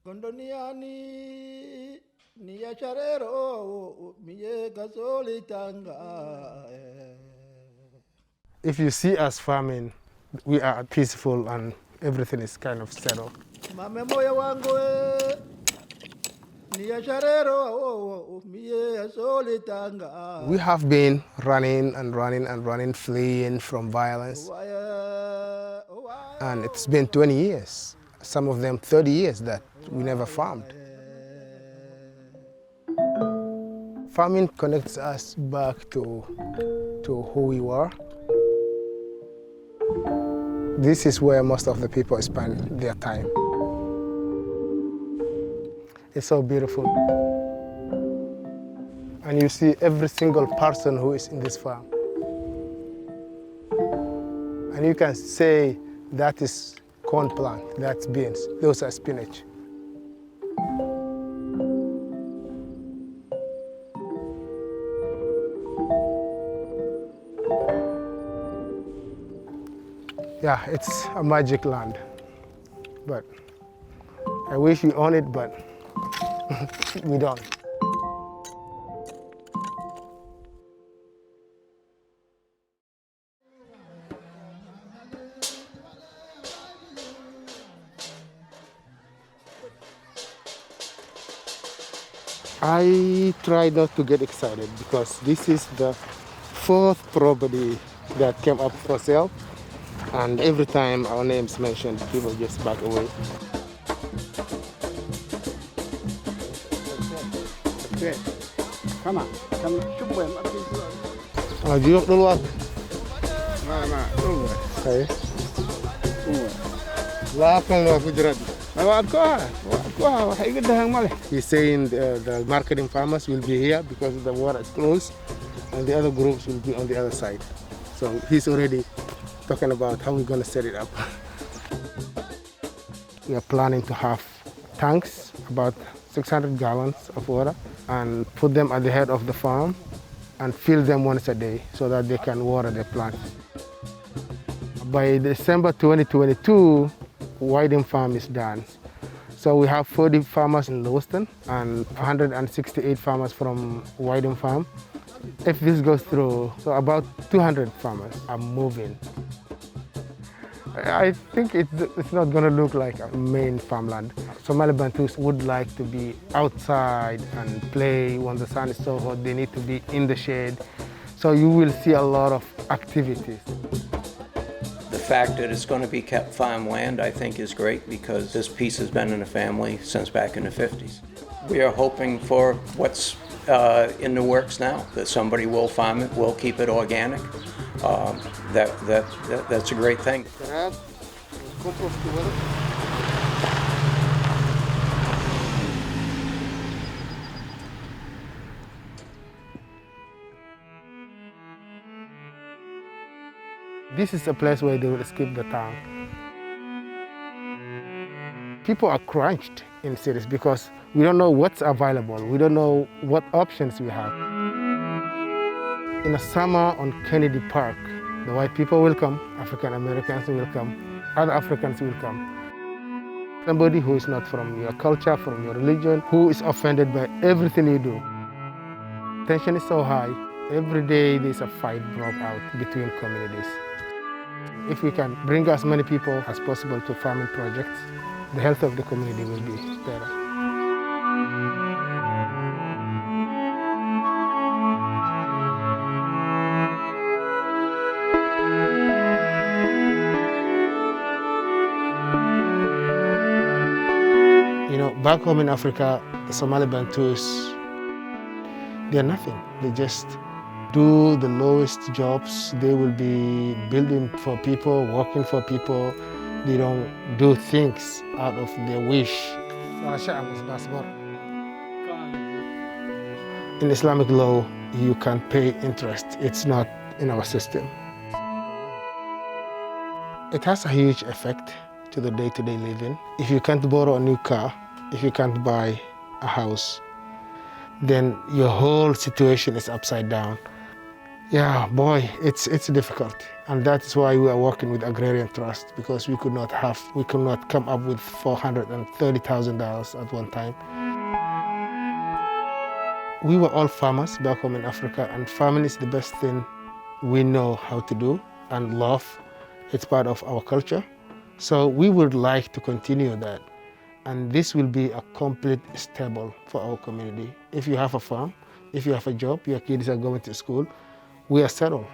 Gondoniani niya charero miye gasoli tanga. If you see us farming, we are peaceful and everything is kind of settled. Mame moya wangu niya charero miye gasoli tanga. We have been running and running and running, fleeing from violence. And it's been 20 years, some of them 30 years that we never farmed. Farming connects us back to who we were. This is where most of the people spend their time. It's so beautiful. And you see every single person who is in this farm. And you can say that is corn plant, that's beans, those are spinach. Yeah, it's a magic land, but I wish we own it, but we don't. I try not to get excited because this is the fourth property that came up for sale. And every time our name's mentioned, people just back away. Come on. Jiyok dulu at. Okay. Lapang lo aku jerat. He's saying the marketing farmers will be here because the water is closed, and the other groups will be on the other side. So he's already talking about how we're going to set it up. We are planning to have tanks, about 600 gallons of water, and put them at the head of the farm and fill them once a day so that they can water the plants. By December 2022, Whiting Farm is done. So we have 40 farmers in Lewiston and 168 farmers from Whiting Farm. If this goes through, so about 200 farmers are moving. I think it's not going to look like a Maine farmland. Somali Bantus would like to be outside and play when the sun is so hot. They need to be in the shade. So you will see a lot of activities. The fact that it's going to be kept farmland, I think, is great because this piece has been in the family since back in the 50s. We are hoping for what's in the works now, that somebody will farm it, will keep it organic. That's a great thing. This is a place where they will skip the town. People are crunched in cities because we don't know what's available. We don't know what options we have. In the summer on Kennedy Park, the white people will come, African Americans will come, other Africans will come. Somebody who is not from your culture, from your religion, who is offended by everything you do. Tension is so high. Every day there's a fight broke out between communities. If we can bring as many people as possible to farming projects, the health of the community will be better. You know, back home in Africa, the Somali Bantus, they're nothing. They just do the lowest jobs. They will be building for people, working for people. They don't do things out of their wish. In Islamic law, you can pay interest. It's not in our system. It has a huge effect to the day-to-day living. If you can't borrow a new car, if you can't buy a house, then your whole situation is upside down. Yeah, boy, it's difficult. And that's why we are working with Agrarian Trust, because we could not come up with $430,000 at one time. We were all farmers back home in Africa, and farming is the best thing we know how to do and love. It's part of our culture. So we would like to continue that. And this will be a complete stable for our community. If you have a farm, if you have a job, your kids are going to school, we are settled.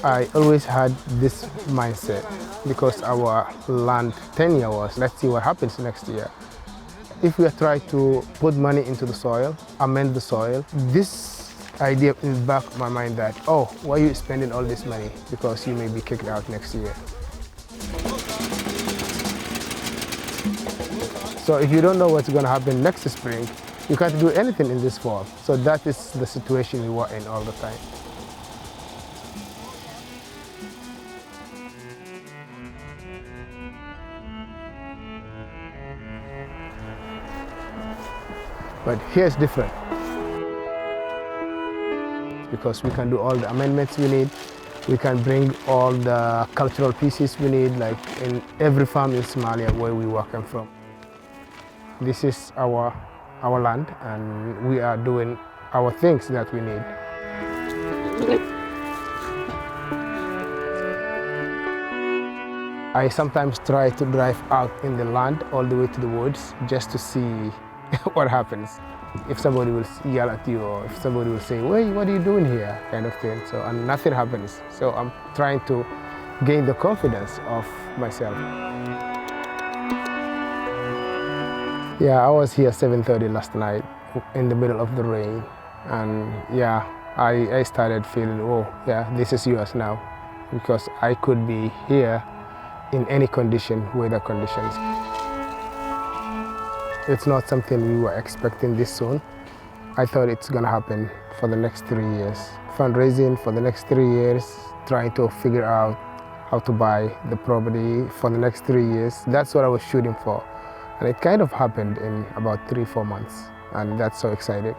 I always had this mindset because our land tenure was, let's see what happens next year. If we try to put money into the soil, amend the soil, this idea in the back of my mind that, oh, why are you spending all this money? Because you may be kicked out next year. So if you don't know what's going to happen next spring, you can't do anything in this fall. So that is the situation we were in all the time. But here's different, because we can do all the amendments we need. We can bring all the cultural pieces we need, like in every farm in Somalia where we working from. This is our land, and we are doing our things that we need. I sometimes try to drive out in the land all the way to the woods just to see what happens. If somebody will yell at you, or if somebody will say, "Wait, what are you doing here?" kind of thing. So, and nothing happens. So I'm trying to gain the confidence of myself. Yeah, I was here 7:30 last night in the middle of the rain. And yeah, I started feeling, oh yeah, this is yours now. Because I could be here in any condition, weather conditions. It's not something we were expecting this soon. I thought it's gonna happen for the next 3 years. Fundraising for the next 3 years, trying to figure out how to buy the property for the next 3 years. That's what I was shooting for. And it kind of happened in about 3-4 months. And that's so exciting.